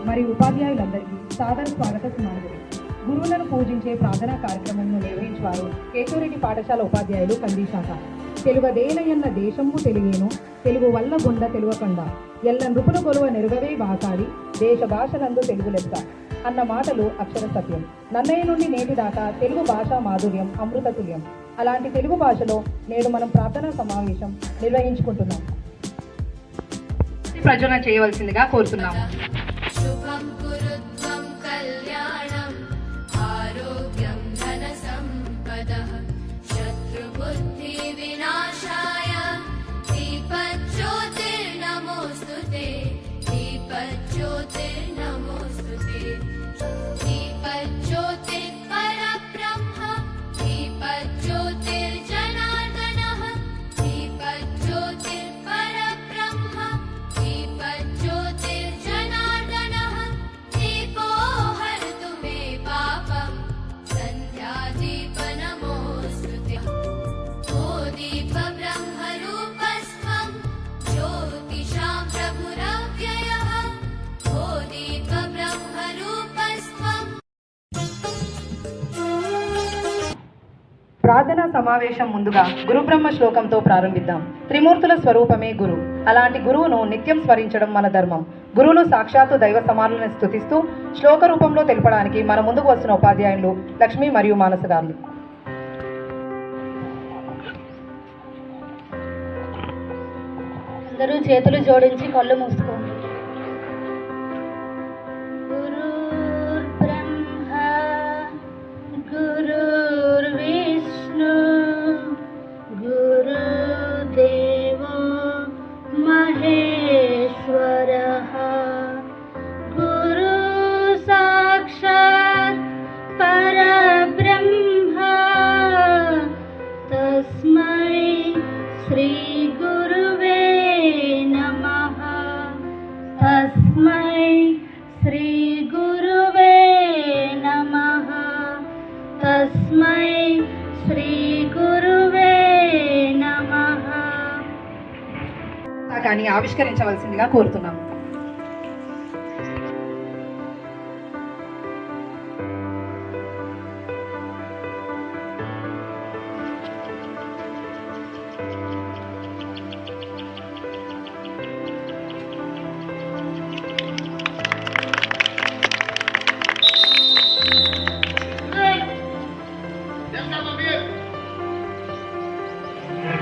మరియు ఉపాధ్యాయులందరికీ సాదర స్వాగత సుమానులు. గురువులను పూజించే ప్రార్థనా కార్యక్రమంను నిర్వహించేవారు కేశవరెడ్డి పాఠశాల ఉపాధ్యాయులు కంది శాఖ. తెలుగదేనయన్న దేశంబు తెలుగేను, తెలుగు వల్ల గుండ తెలుగకొండ, ఎల్ల నృపుల గొలువ నెరుగవే వాకాడి, దేశ భాషలందు తెలుగు లెక్క అన్న మాటలు అక్షర సత్యం. నన్నయ్య నుండి నేటి దాకా తెలుగు భాషా మాధుర్యం అమృతతుల్యం. అలాంటి తెలుగు భాషలో నేడు మనం ప్రార్థనా సమావేశం నిర్వహించుకుంటున్నాం. ప్రజలను చేయవలసిందిగా కోరుతున్నాము. ప్రార్థనా సమావేశం ముందుగా గురుబ్రహ్మ శ్లోకంతో ప్రారంభిద్దాం. త్రిమూర్తుల స్వరూపమే గురు. అలాంటి గురువును నిత్యం స్మరించడం మన ధర్మం. గురువును సాక్షాత్తు దైవ సమానులను స్తుతిస్తూ శ్లోక రూపంలో తెలపడానికి మన ముందుకు వస్తున్న ఉపాధ్యాయులు లక్ష్మి మరియు మానస గారు. అందరూ చేతులు జోడించి కళ్ళు మూసుకోండి. కానీ ఆవిష్కరించవలసిందిగా కోరుతున్నాము.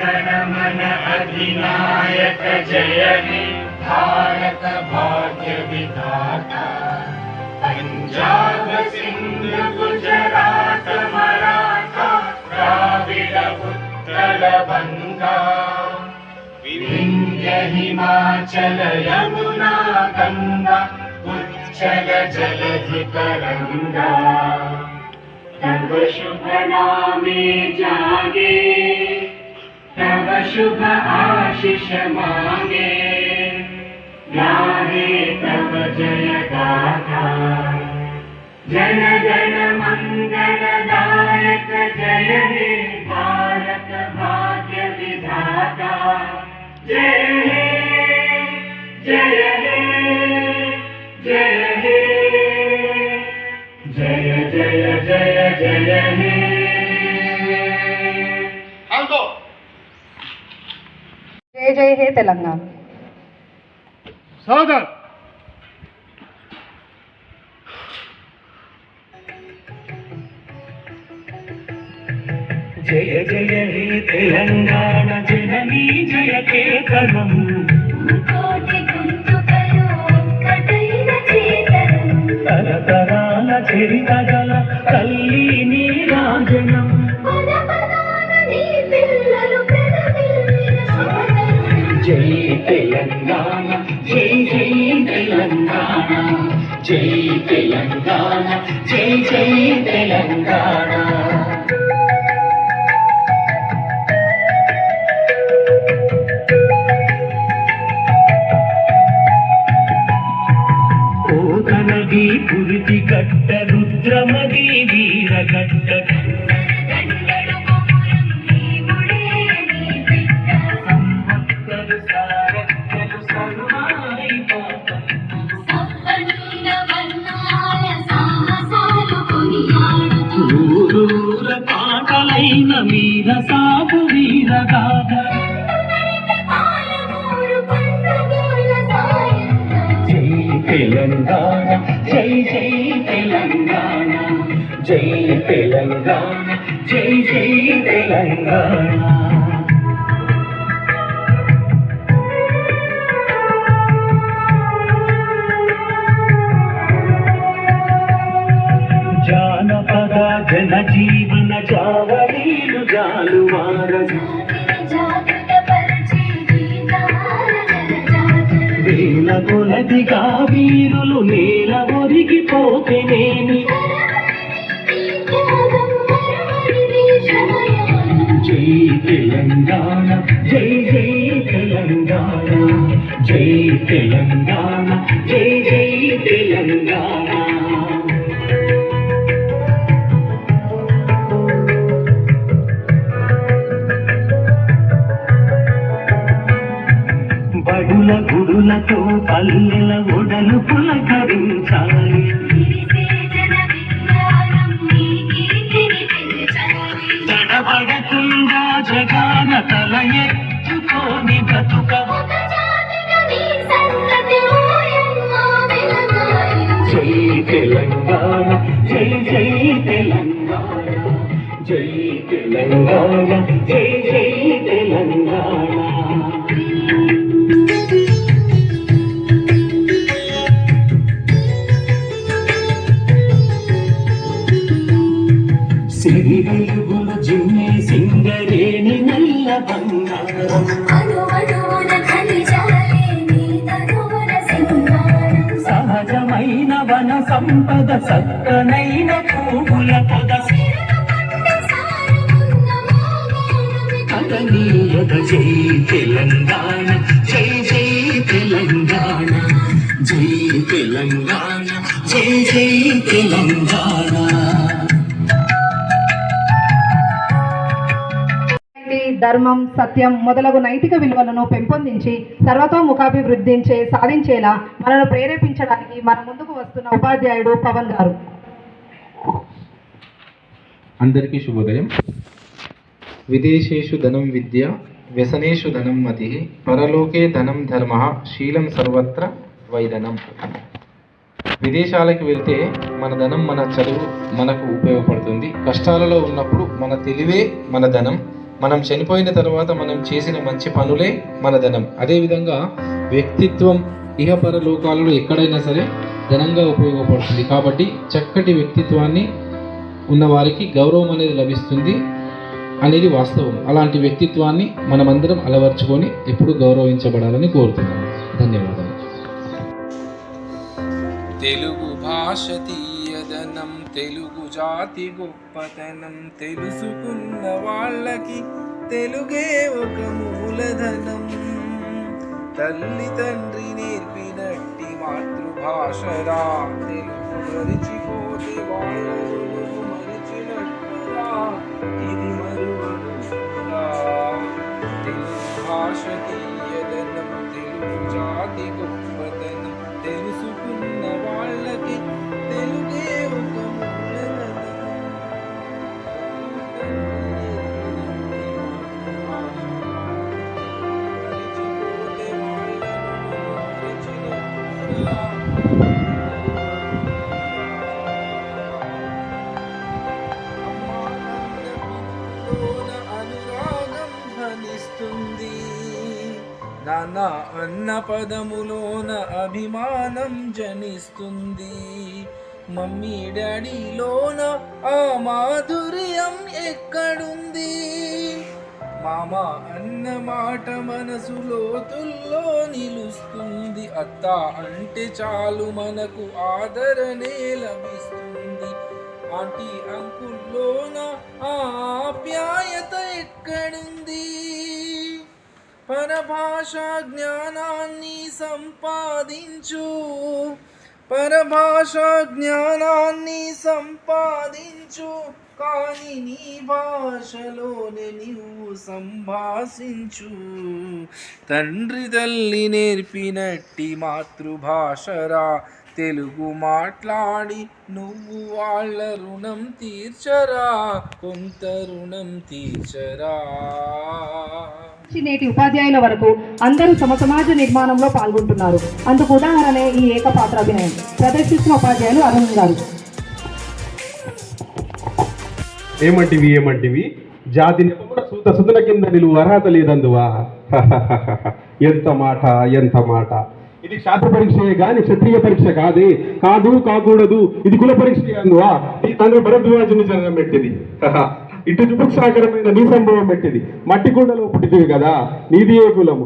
गणमन अधिनायक जय हे भारत भाग्य विधाता, पंजाब सिंध गुजरात मराठा द्राविड उत्कल बंगा, विंध्य हिमाचल यमुना गंगा उच्चल जलधि तरंगा, तब शुभ नामे जागे तब शुभ आशीष मांगे, गाहे तब जय गाथा, जन गण मंगल दायक जय हे भारत भाग्य विधाता, जय हे जय हे जय हे जय जय जय जय हे। जय जय हे तेलंगाना। सादर जय जय हे तेलंगाना जननी जय केतनम, कोटि गुंतुकलो कटैन चेतनम, तरतराल चरितगल तल्ली नी राजनम, पद पदान नी पिल्ललु प्रणमिल्लिन सोदरुलु, जय तेलंगाना जय जय तेलंगाना, जय तेलंगाना जय जय तेलंगाना। ఓదనది పురిటి గట్ట రుద్రమది వీరగట్ట, గండడు కొమురం నీవుడే నీ బిడ్డ, సంవత్సర సారక్కలు సరుమాయి పాపం, సంపన్నుల మొదలైన వీర సాగు వీరగాథ పాలమూరు పండుగల సాయంత్రం జై తెలంగాణ జై జై తెలంగాణ జై తెలంగాణ జై జై తెలంగాణ జానపద జనజీవన జావళీలు జాలువార జాగృత పరిచే గీతాల జనజాగరణ వేల కొలదిగా వీరులు నేల ఒరిగిపోతేనేమి జై తెలంగాణ జై జై తెలంగాణ జై తెలంగాణ జై జై తెలంగాణ బడుల గుడులతో పల్లెల ఒడలు పులకరించాలి తడబడకుండా జగాన తల ఎత్తుకోని బ్రతుక జై తెలంగాణ జై జై తెలంగాణ జై తెలంగాణ జై జై తెలంగాణ సిరి వెలుగులు జిమ్మే సింగరేణి నల్ల బంగారం సహజమైన వన సంపద సక్కనైన పువ్వుల పొద కదనీయత జై తెలంగాణ జై జై తెలంగాణ జై తెలంగాణ జై జై తెలంగాణ ధర్మం సత్యం మొదలగు నైతిక విలువలను పెంపొందించి సర్వతోముఖాభివృద్ధించే సాధించేలా మనను ప్రేరేపించడానికి మన ముందుకు వస్తున్న ఉపాధ్యాయుడు పవన్ గారు. అందరికీ శుభోదయం. విదేశేషు ధనం విద్య వ్యసనేషు ధనం మతి పరలోకే ధనం ధర్మ శీలం సర్వత్ర వైదనం. విదేశాలకు వెళ్తే మన ధనం మన చదువు మనకు ఉపయోగపడుతుంది. కష్టాలలో ఉన్నప్పుడు మన తెలివే మన ధనం. మనం చనిపోయిన తర్వాత మనం చేసిన మంచి పనులే మన ధనం. అదేవిధంగా వ్యక్తిత్వం ఇహపర లోకాలలో ఎక్కడైనా సరే ధనంగా ఉపయోగపడుతుంది. కాబట్టి చక్కటి వ్యక్తిత్వాన్ని ఉన్నవారికి గౌరవం అనేది లభిస్తుంది అనేది వాస్తవం. అలాంటి వ్యక్తిత్వాన్ని మనమందరం అలవర్చుకొని ఎప్పుడు గౌరవించబడాలని కోరుతున్నాను. ధన్యవాదాలు. తెలుగు భాష తీయదనం, తెలుగు జాతి గొప్పతనం, తెలుసుకున్న వాళ్ళకి తెలుగే ఒక మూలధనం. తల్లి తండ్రి నేర్పినట్టి మాతృభాషరా, తెలుగు మరిచిపోతే వాళ్ళు మరిచినట్టురా, ఇది మరువరా. తెలుగు భాష తీయదనం, తెలుగు జాతి గొప్పతనం, తెలుసుకున్న వాళ్ళకి తెలుగే ఒక మూలధనం. మరిచిపోతే వాళ్ళను మరిచినట్టురా. అనురాగం ధ్వనిస్తుంది, నాన్న అన్న పదములోన అభిమానం జనిస్తుంది. మమ్మీ డాడీలోన ఆ మాధుర్యం ఎక్కడుంది? మామ అన్న మాట మనసు లోతుల్లో నిలుస్తుంది. అత్త అంటే చాలు మనకు ఆదరణే లభిస్తుంది. ఆంటీ అంకుల్లోన ఆ ఆప్యాయత ఎక్కడుంది? పరభాషా జ్ఞానాన్ని సంపాదించు, పరభాషా జ్ఞానాన్ని సంపాదించు, కానీ నీ భాషలోనే నీవు సంభాషించు. తండ్రి తల్లి నేర్పినట్టి మాతృభాషరా, తెలుగు మాట్లాడి నువ్వు వాళ్ళ రుణం తీర్చరా, కొంత రుణం తీర్చరా. నుంచి నేటి ఉపాధ్యాయుల వరకు అందరూ సమాజ నిర్మాణంలో పాల్గొంటున్నారు. అందుకు ఉదాహరణే ఈ ఏకపాత్రాభినయం ప్రదర్శిస్తున్న ఉపాధ్యాయులు అరుణ్ గారు. ఏమంటివి జాతి నెపమున సూత సుతుల కింద నిలువు అర్హత లేదందువా. ఎంత మాట. ఇది శాస్త్ర పరీక్షయే గాని క్షత్రియ పరీక్ష కాకూడదు. ఇది కుల పరీక్ష అందువా. నీ తండ్రి భరద్వాజుని జననం పెట్టింది. ఇటు జుభుత్సాకరమైన నీ సంభవం పెట్టింది. మట్టి కుండలో పుట్టిదివి కదా, నీది ఏ కులము.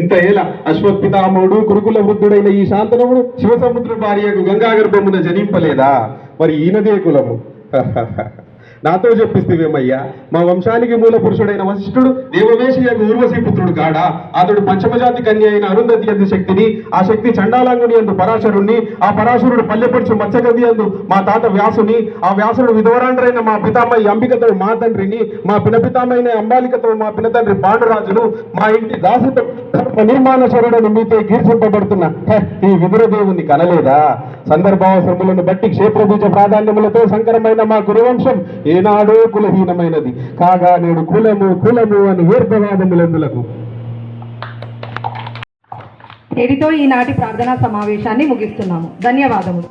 ఇంత ఏలా అశ్వత్పితామహుడు కురుకుల వృద్ధుడైన ఈ శాంతనముడు శివసముద్ర భార్యకు గంగాగర్భమున జనింపలేదా, మరి ఈయనదే కులము. నాతో చెప్పిస్తేవేమయ్యా, మా వంశానికి మూల పురుషుడైన వశిష్ఠుడు దేవవేషియకు ఊర్వశీ పుత్రుడు కాడా. అతడు పంచమజాతి కన్య అయిన అరుంధతి అందు శక్తిని, ఆ శక్తి చండాలాంగుని అందు పరాశరుణ్ణి, ఆ పరాశరుడు పల్లెపడుచు మత్స్యగంధి అందు మా తాత వ్యాసుని, ఆ వ్యాసుడు విధవరాండ్రైన మా పితామహి అంబికతో మా తండ్రిని, మా పినపితామైన అంబాలికతో మా పినతండ్రి పాండురాజును, మా ఇంటి దాసుతో ధర్మ నిర్మాణశరుడని మీతో కీర్తింపబడుతున్న ఈ విదురదేవుని కనలేదా. సందర్భావసరములను బట్టి క్షేత్రబీజ ప్రాధాన్యములతో సంకరమైన మా గురువంశం ఏనాడో కులహీనమైనది కాగా నేడు కులము అని వీర్భవాదములందులకు. నేటితో ఈనాటి ప్రార్థనా సమావేశాన్ని ముగిస్తున్నాము. ధన్యవాదములు.